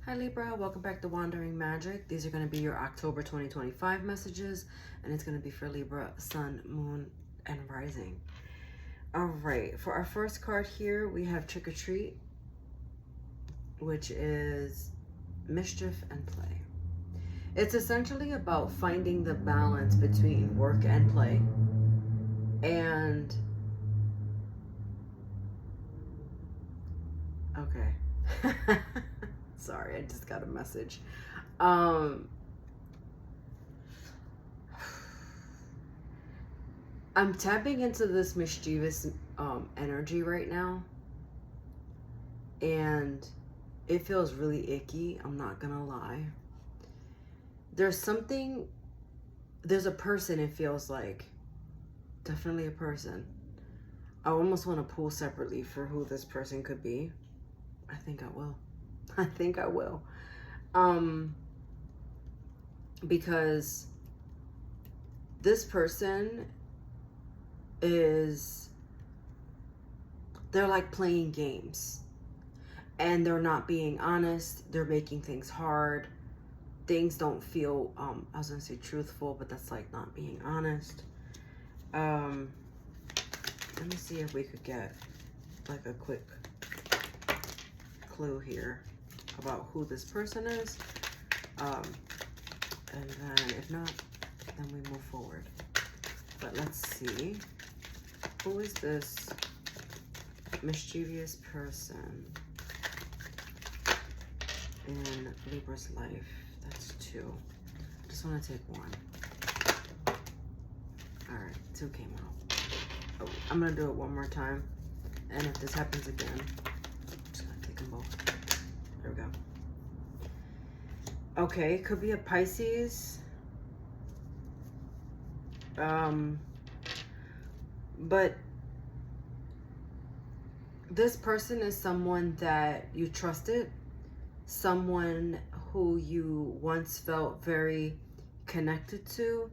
Hi Libra, welcome back to Wandering Magic. These are going to be your October 2025 messages, and it's going to be for Libra, Sun, Moon, and Rising. All right, for our first card here, we have Trick or Treat, which is mischief and play. It's essentially about finding the balance between work and play. And okay. Sorry, I just got a message. I'm tapping into this mischievous energy right now, and it feels really icky. I'm not gonna lie. There's a person, it feels like. Definitely a person. I almost want to pull separately for who this person could be. I think I will. I think I will. Because this person they're like playing games, and they're not being honest. They're making things hard. Things don't feel, I was gonna say truthful, but that's like not being honest. Let me see if we could get like a quick clue here about who this person is. And then if not, then we move forward. But let's see. Who is this mischievous person in Libra's life? That's 2. I just want to take 1. All right, 2 came out. Oh, I'm gonna do it one more time, and if this happens again, I'm just gonna take them both. There we go. Okay, could be a Pisces. But this person is someone that you trusted, someone who you once felt very connected to,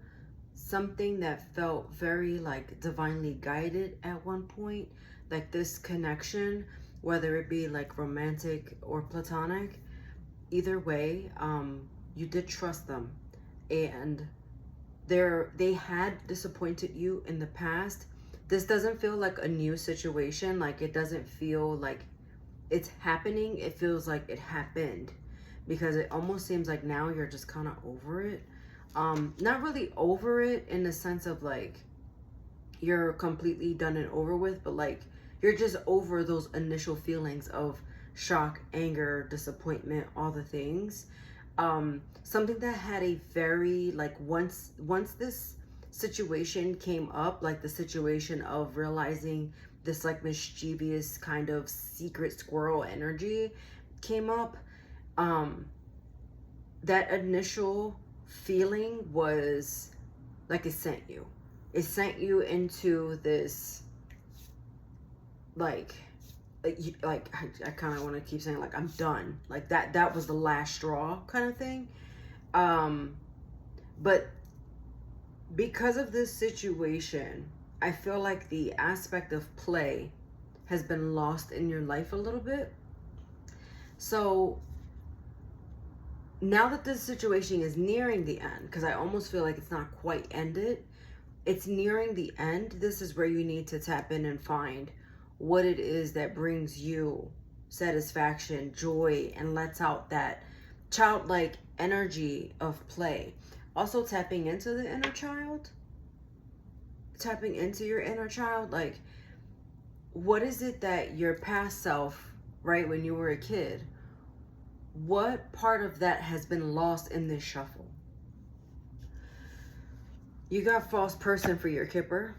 something that felt very like divinely guided at one point. Like this connection, whether it be like romantic or platonic, either way, you did trust them, and they had disappointed you in the past. This doesn't feel like a new situation. Like it doesn't feel like it's happening. It feels like it happened, because it almost seems like now you're just kind of over it. Not really over it in the sense of like you're completely done and over with, but like you're just over those initial feelings of shock, anger, disappointment, all the things. Something that had a very like once this situation came up, like the situation of realizing this like mischievous kind of secret squirrel energy came up, that initial feeling was like it sent you into this like I kind of want to keep saying like I'm done, like that was the last straw kind of thing. But because of this situation, I feel like the aspect of play has been lost in your life a little bit. So now that this situation is nearing the end, because I almost feel like it's not quite ended, it's nearing the end. This is where you need to tap in and find what it is that brings you satisfaction, joy, and lets out that childlike energy of play. Also tapping into the inner child, tapping into your inner child. Like, what is it that your past self, right, when you were a kid, what part of that has been lost in this shuffle? You got false person for your Kipper,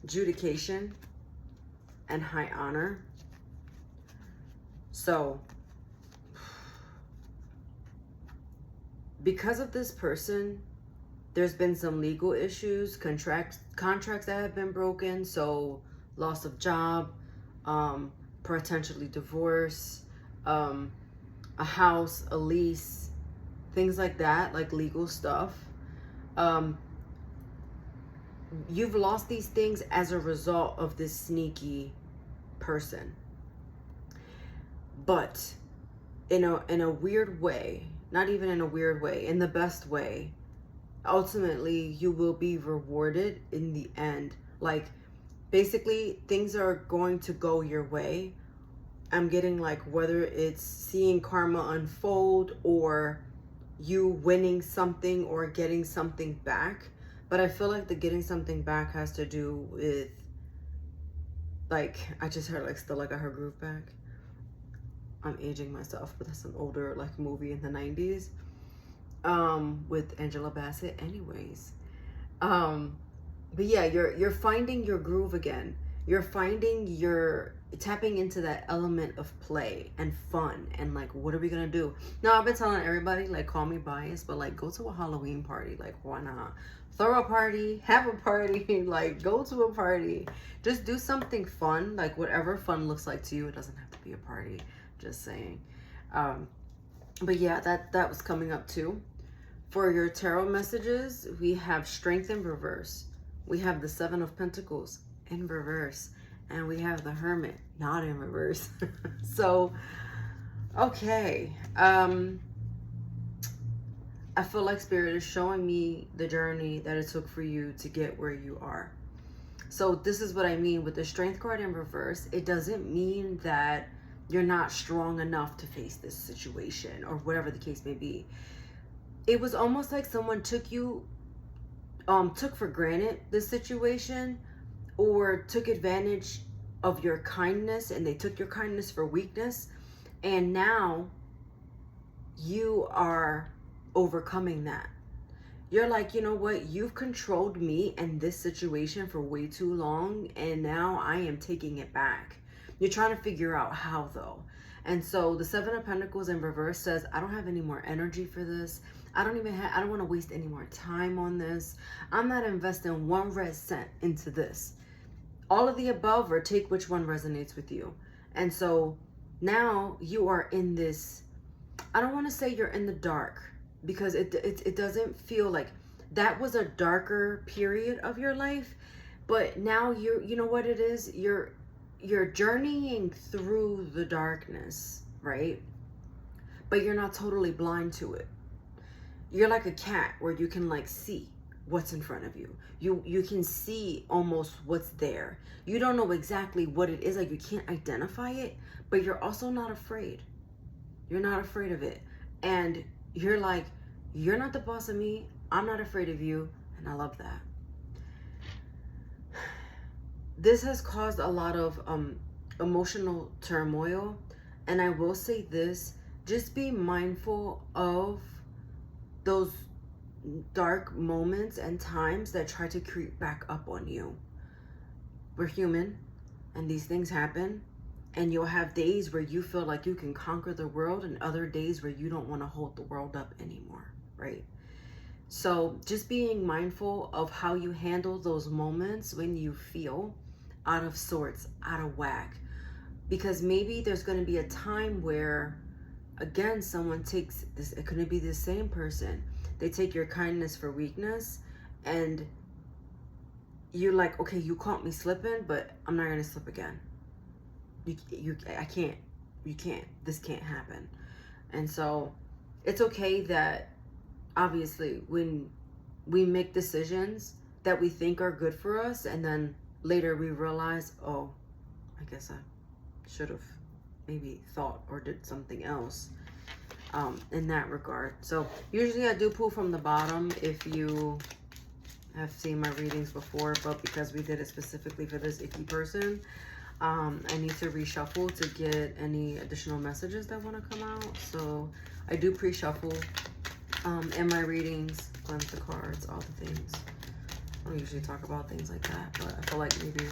adjudication, and high honor. So because of this person, there's been some legal issues, contracts that have been broken. So loss of job, potentially divorce, a house, a lease, things like that, like legal stuff. You've lost these things as a result of this sneaky person. But in a weird way, not even in a weird way, in the best way, ultimately you will be rewarded in the end. Like, basically things are going to go your way. I'm getting like, whether it's seeing karma unfold or you winning something or getting something back. But I feel like the getting something back has to do with, like, I just heard like Still I Got Her Groove Back. I'm aging myself, but that's an older like movie in the 90s with Angela Bassett. Anyways, but yeah, you're finding your groove again. You're tapping into that element of play and fun and like, what are we gonna do? Now, I've been telling everybody, like, call me biased, but like, go to a Halloween party. Like, why not? Throw a party, have a party, like, go to a party. Just do something fun, like whatever fun looks like to you. It doesn't have to be a party, just saying. But yeah, that was coming up too. For your tarot messages, we have Strength in reverse. We have the Seven of Pentacles in reverse. And we have the Hermit not in reverse. So, okay. I feel like Spirit is showing me the journey that it took for you to get where you are. So this is what I mean with the Strength card in reverse. It doesn't mean that you're not strong enough to face this situation or whatever the case may be. It was almost like someone took for granted this situation, or took advantage of your kindness, and they took your kindness for weakness. And now you are overcoming that. You're like, you know what? You've controlled me and this situation for way too long, and now I am taking it back. You're trying to figure out how, though. And so the Seven of Pentacles in reverse says, I don't have any more energy for this. I don't want to waste any more time on this. I'm not investing one red cent into this. All of the above, or take which one resonates with you. And so now you are in this, I don't want to say you're in the dark, because it doesn't feel like that was a darker period of your life, but now you know what it is, you're journeying through the darkness, right? But you're not totally blind to it. You're like a cat where you can like see what's in front of you. You can see almost what's there. You don't know exactly what it is, like you can't identify it, but you're also not afraid. You're not afraid of it. And you're like, you're not the boss of me. I'm not afraid of you. And I love that. This has caused a lot of emotional turmoil. And I will say this, just be mindful of those dark moments and times that try to creep back up on you. We're human, and these things happen. And you'll have days where you feel like you can conquer the world, and other days where you don't want to hold the world up anymore, right? So just being mindful of how you handle those moments when you feel out of sorts, out of whack. Because maybe there's going to be a time where, again, someone takes this, it couldn't be the same person. They take your kindness for weakness, and you're like, okay, you caught me slipping, but I'm not going to slip again. You can't, this can't happen. And so it's okay that obviously when we make decisions that we think are good for us, and then later we realize, oh, I guess I should have maybe thought or did something else in that regard. So usually I do pull from the bottom if you have seen my readings before, but because we did it specifically for this icky person, I need to reshuffle to get any additional messages that want to come out. So I do pre-shuffle in my readings, cleanse the cards, all the things. I don't usually talk about things like that, but I feel like maybe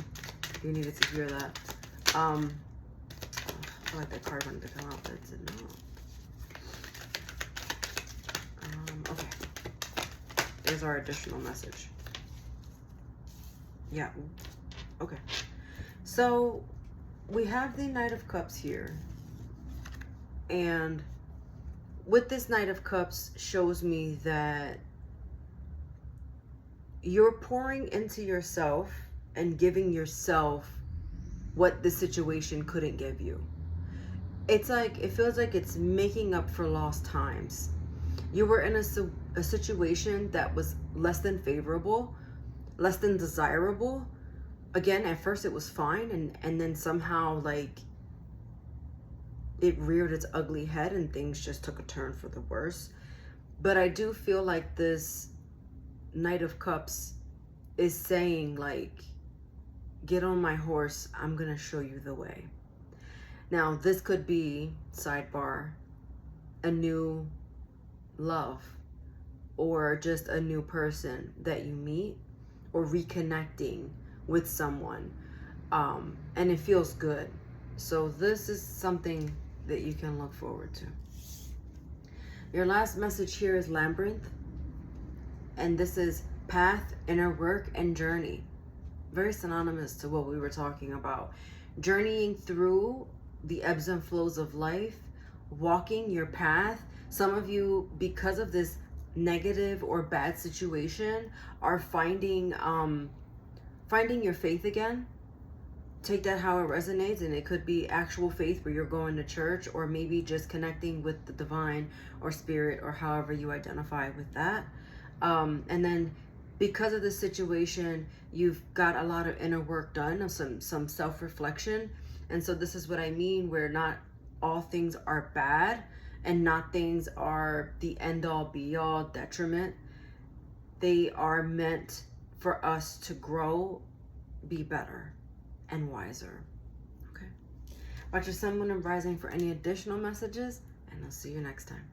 you needed to hear that. I feel like that card wanted to come out, but it did not. Okay. There's our additional message. Yeah. Okay. So we have the Knight of Cups here. And with this Knight of Cups shows me that you're pouring into yourself and giving yourself what the situation couldn't give you. it's like, it feels like it's making up for lost times. You were in a situation that was less than favorable, less than desirable. Again, at first it was fine, and then somehow, like, it reared its ugly head and things just took a turn for the worse. But I do feel like this Knight of Cups is saying, like, get on my horse, I'm gonna show you the way. Now, this could be, sidebar, a new love, or just a new person that you meet, or reconnecting with someone, and it feels good. So this is something that you can look forward to. Your last message here is Labyrinth, and this is path, inner work, and journey. Very synonymous to what we were talking about. Journeying through the ebbs and flows of life, walking your path. Some of you, because of this negative or bad situation, are finding your faith again. Take that how it resonates, and it could be actual faith where you're going to church, or maybe just connecting with the divine or spirit, or however you identify with that. And then because of the situation, you've got a lot of inner work done, of some self-reflection. And so this is what I mean, where not all things are bad, and not things are the end-all be-all detriment. They are meant for us to grow, be better, and wiser. Okay. Watch your sun, moon, and rising for any additional messages, and I'll see you next time.